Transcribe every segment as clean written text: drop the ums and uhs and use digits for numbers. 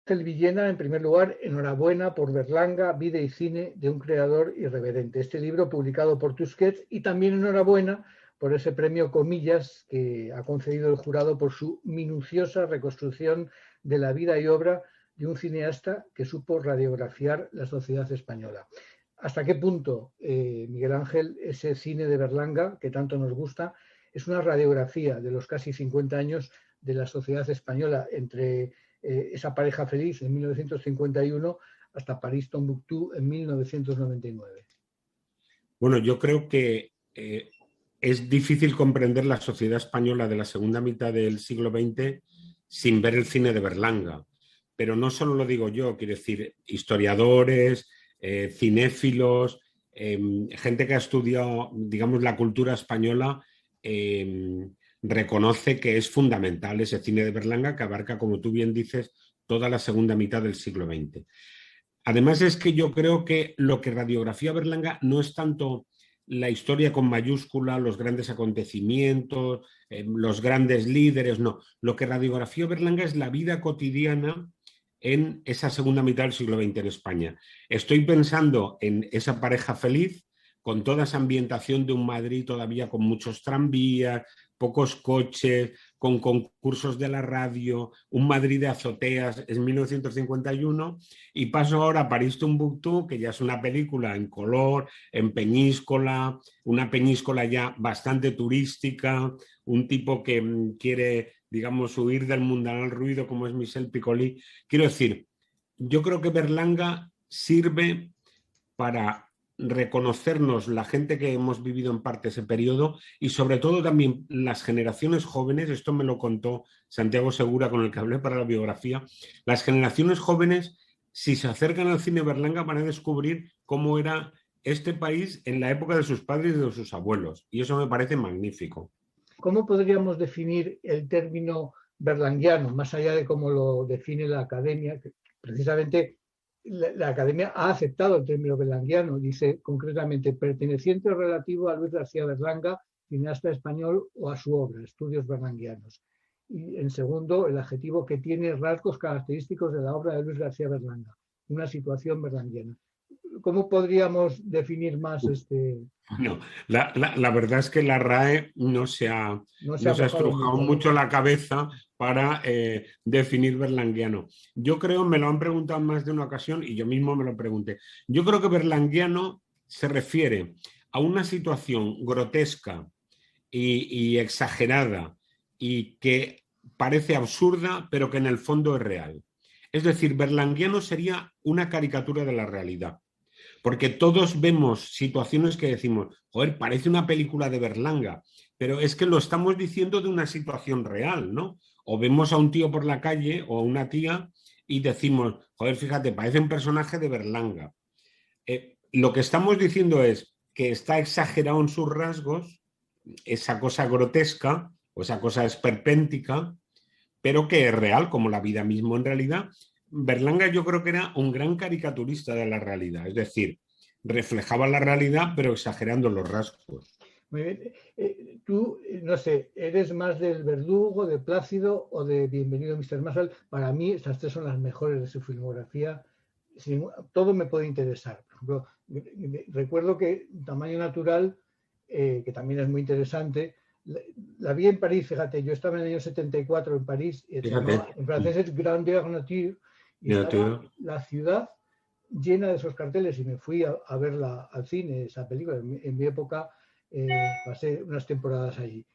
Ángel Villena, en primer lugar, enhorabuena por Berlanga, vida y cine de un creador irreverente. Este libro publicado por Tusquets, y también enhorabuena por ese premio Comillas que ha concedido el jurado por su minuciosa reconstrucción de la vida y obra de un cineasta que supo radiografiar la sociedad española. ¿Hasta qué punto, Miguel Ángel, ese cine de Berlanga que tanto nos gusta es una radiografía de los casi 50 años de la sociedad española entre esa pareja feliz en 1951 hasta París-Tombuctú en 1999? Bueno, yo creo que es difícil comprender la sociedad española de la segunda mitad del siglo XX sin ver el cine de Berlanga. Pero no solo lo digo yo, quiero decir, historiadores, cinéfilos, gente que ha estudiado, digamos, la cultura española, reconoce que es fundamental ese cine de Berlanga que abarca, como tú bien dices, toda la segunda mitad del siglo XX. Además es que yo creo que lo que radiografía Berlanga no es tanto la historia con mayúscula, los grandes acontecimientos, los grandes líderes, no. Lo que radiografía Berlanga es la vida cotidiana en esa segunda mitad del siglo XX en España. Estoy pensando en esa pareja feliz, con toda esa ambientación de un Madrid todavía con muchos tranvías, pocos coches, con concursos de la radio, un Madrid de azoteas, es 1951, y paso ahora a París-Tombuctú, que ya es una película en color, en Peñíscola, una Peñíscola ya bastante turística, un tipo que quiere, digamos, huir del mundanal ruido como es Michel Piccoli. Quiero decir, yo creo que Berlanga sirve para reconocernos la gente que hemos vivido en parte ese periodo y sobre todo también las generaciones jóvenes, esto me lo contó Santiago Segura con el que hablé para la biografía, las generaciones jóvenes, si se acercan al cine Berlanga, van a descubrir cómo era este país en la época de sus padres y de sus abuelos, y eso me parece magnífico. ¿Cómo podríamos definir el término berlanguiano, más allá de cómo lo define la academia? Que precisamente la academia ha aceptado el término berlanguiano, dice concretamente perteneciente o relativo a Luis García Berlanga, cineasta español, o a su obra, Estudios berlanguianos. Y en segundo, el adjetivo que tiene rasgos característicos de la obra de Luis García Berlanga, una situación berlanguiana. ¿Cómo podríamos definir más este? No, la verdad es que la RAE no se ha estrujado mucho la cabeza para definir berlanguiano. Yo creo, me lo han preguntado en más de una ocasión y yo mismo me lo pregunté. Yo creo que berlanguiano se refiere a una situación grotesca y exagerada y que parece absurda, pero que en el fondo es real. Es decir, berlanguiano sería una caricatura de la realidad. Porque todos vemos situaciones que decimos, joder, parece una película de Berlanga, pero es que lo estamos diciendo de una situación real, ¿no? O vemos a un tío por la calle o a una tía y decimos, joder, fíjate, parece un personaje de Berlanga. Lo que estamos diciendo es que está exagerado en sus rasgos, esa cosa grotesca o esa cosa esperpéntica, pero que es real, como la vida misma en realidad. Berlanga yo creo que era un gran caricaturista de la realidad, es decir, reflejaba la realidad pero exagerando los rasgos. Muy bien. Tú, no sé, ¿eres más del Verdugo, de Plácido o de Bienvenido Mr. Marshall? Para mí estas tres son las mejores de su filmografía. Todo me puede interesar. Por ejemplo, recuerdo que Tamaño Natural, que también es muy interesante, la vi en París, fíjate, yo estaba en el año 74 en París, en francés es Grandeur Nature, y estaba la ciudad llena de esos carteles y me fui a verla al cine, esa película. En mi época pasé unas temporadas allí.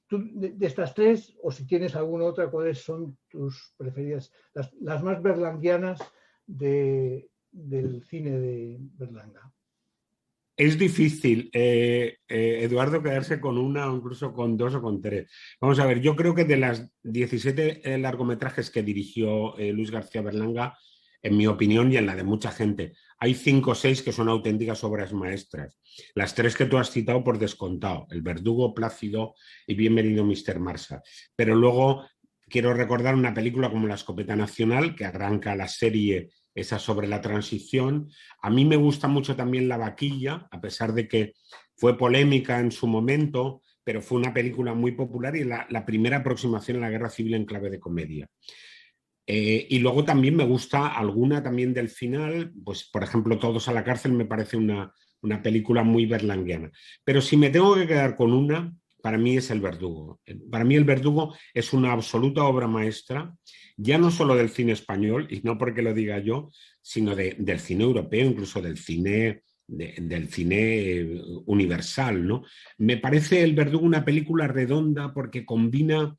Tú, de estas tres, o si tienes alguna otra, ¿cuáles son tus preferidas? Las más berlanguianas del cine de Berlanga. Es difícil, Eduardo, quedarse con una o incluso con dos o con tres. Vamos a ver, yo creo que de las 17 largometrajes que dirigió Luis García Berlanga, en mi opinión y en la de mucha gente, hay 5 o 6 que son auténticas obras maestras. Las 3 que tú has citado por descontado, El Verdugo, Plácido y Bienvenido Mr. Marshall. Pero luego quiero recordar una película como La Escopeta Nacional, que arranca la serie esa sobre la transición. A mí me gusta mucho también La Vaquilla, a pesar de que fue polémica en su momento, pero fue una película muy popular y la primera aproximación a la guerra civil en clave de comedia. Y luego también me gusta alguna también del final, pues por ejemplo Todos a la cárcel me parece una película muy berlanguiana. Pero si me tengo que quedar con una, para mí es El Verdugo. Para mí El Verdugo es una absoluta obra maestra, ya no solo del cine español, y no porque lo diga yo, sino del cine europeo, incluso del cine universal, ¿no? Me parece El Verdugo una película redonda porque combina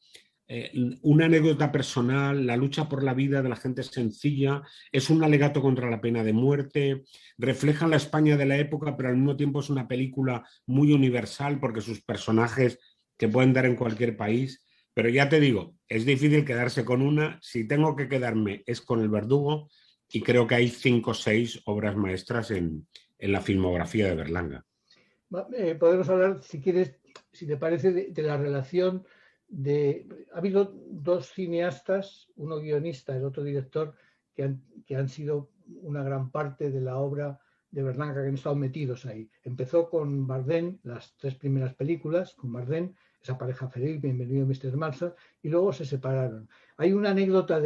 una anécdota personal, la lucha por la vida de la gente sencilla, es un alegato contra la pena de muerte, refleja la España de la época, pero al mismo tiempo es una película muy universal porque sus personajes se pueden dar en cualquier país. Pero ya te digo, es difícil quedarse con una. Si tengo que quedarme es con El Verdugo y creo que hay 5 o 6 obras maestras en la filmografía de Berlanga. Podemos hablar, si quieres, si te parece, de la relación de... Ha habido dos cineastas, uno guionista, el otro director, que han sido una gran parte de la obra de Berlanga, que han estado metidos ahí. Empezó con Bardem, las 3 primeras películas, con Bardem, esa pareja feliz, Bienvenido Mr. Marshall, y luego se separaron. Hay una anécdota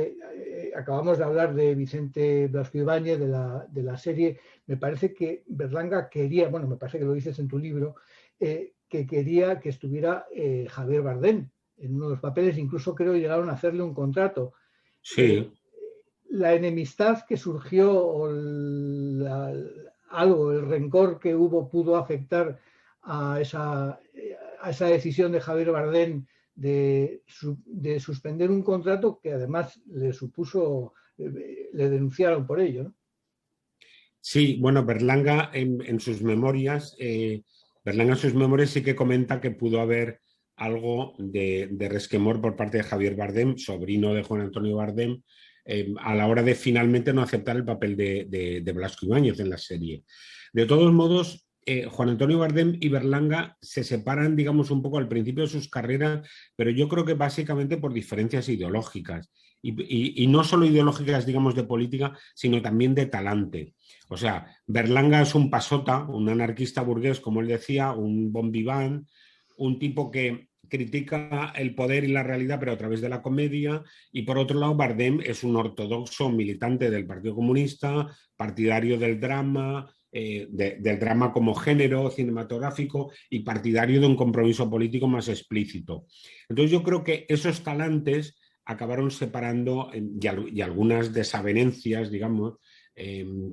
acabamos de hablar de Vicente Blasco Ibáñez, de la serie. Me parece que Berlanga quería, bueno, me parece que lo dices en tu libro, que quería que estuviera Javier Bardem en uno de los papeles, incluso creo llegaron a hacerle un contrato. Sí. La enemistad que surgió o algo, el rencor que hubo pudo afectar a esa decisión de Javier Bardem de suspender un contrato que además le supuso, le denunciaron por ello, ¿no? Sí, bueno, Berlanga en sus memorias, sí que comenta que pudo haber algo de resquemor por parte de Javier Bardem, sobrino de Juan Antonio Bardem, a la hora de finalmente no aceptar el papel de Blasco Ibáñez en la serie. De todos modos, Juan Antonio Bardem y Berlanga se separan, digamos, un poco al principio de sus carreras, pero yo creo que básicamente por diferencias ideológicas. Y no solo ideológicas, digamos, de política, sino también de talante. O sea, Berlanga es un pasota, un anarquista burgués, como él decía, un bon vivant, un tipo que critica el poder y la realidad, pero a través de la comedia. Y por otro lado, Bardem es un ortodoxo militante del Partido Comunista, partidario del drama, del drama como género cinematográfico y partidario de un compromiso político más explícito. Entonces yo creo que esos talantes acabaron separando y algunas desavenencias, digamos,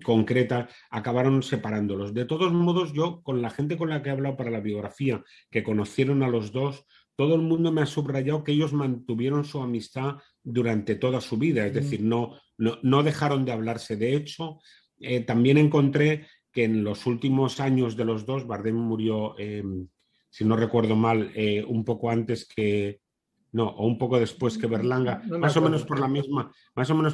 concretas, acabaron separándolos. De todos modos, yo, con la gente con la que he hablado para la biografía, que conocieron a los dos, todo el mundo me ha subrayado que ellos mantuvieron su amistad durante toda su vida, es decir, no dejaron de hablarse. De hecho, también encontré que en los últimos años de los dos, Bardem murió, si no recuerdo mal, un poco antes que, no, o un poco después que Berlanga, No me más o acuerdo. menos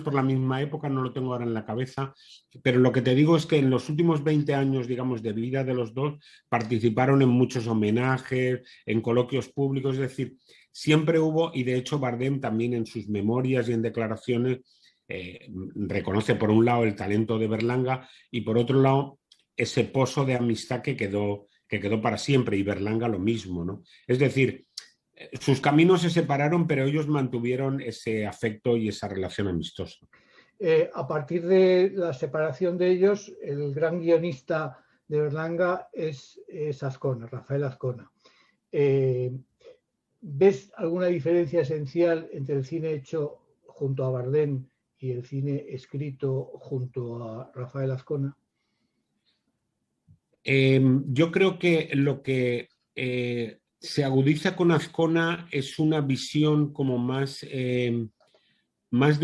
por la misma época, no lo tengo ahora en la cabeza, pero lo que te digo es que en los últimos 20 años, digamos, de vida de los dos, participaron en muchos homenajes, en coloquios públicos, es decir, siempre hubo, y de hecho Bardem también en sus memorias y en declaraciones reconoce por un lado el talento de Berlanga y por otro lado ese pozo de amistad que quedó para siempre, y Berlanga lo mismo, ¿no? Es decir, sus caminos se separaron, pero ellos mantuvieron ese afecto y esa relación amistosa. A partir de la separación de ellos, el gran guionista de Berlanga es Azcona, Rafael Azcona. ¿Ves alguna diferencia esencial entre el cine hecho junto a Bardem y el cine escrito junto a Rafael Azcona? Yo creo que lo que se agudiza con Azcona es una visión como más de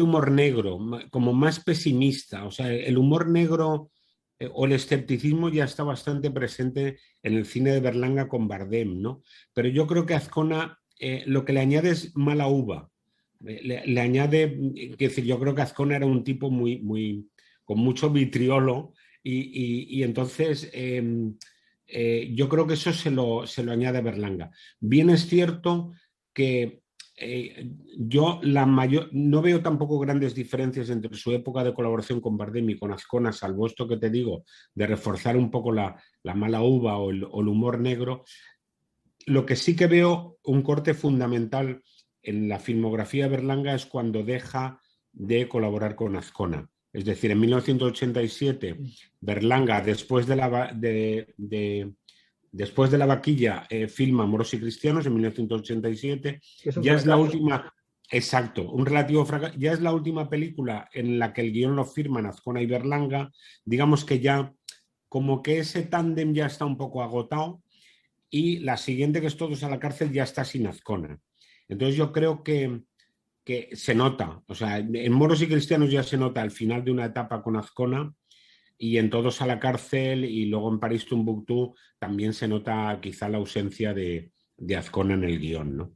humor negro, como más pesimista. O sea, el humor negro o el escepticismo ya está bastante presente en el cine de Berlanga con Bardem, ¿no? Pero yo creo que Azcona lo que le añade es mala uva. Le añade, que decir, yo creo que Azcona era un tipo con mucho vitriolo y entonces yo creo que eso se lo añade Berlanga. Bien es cierto que yo no veo tampoco grandes diferencias entre su época de colaboración con Bardem y con Azcona, salvo esto que te digo, de reforzar un poco la mala uva o el humor negro. Lo que sí que veo un corte fundamental en la filmografía de Berlanga es cuando deja de colaborar con Azcona. Es decir, en 1987, Berlanga, después de la vaquilla, filma Moros y Cristianos en 1987. Ya es la última, exacto, un relativo fracaso. Ya es la última película en la que el guión lo firman Azcona y Berlanga. Digamos que ya, como que ese tándem ya está un poco agotado, y la siguiente, que es Todos a la cárcel, ya está sin Azcona. Entonces yo creo que se nota, o sea, en Moros y Cristianos ya se nota el final de una etapa con Azcona, y en Todos a la cárcel y luego en París Tombuctú también se nota quizá la ausencia de Azcona en el guión, ¿no?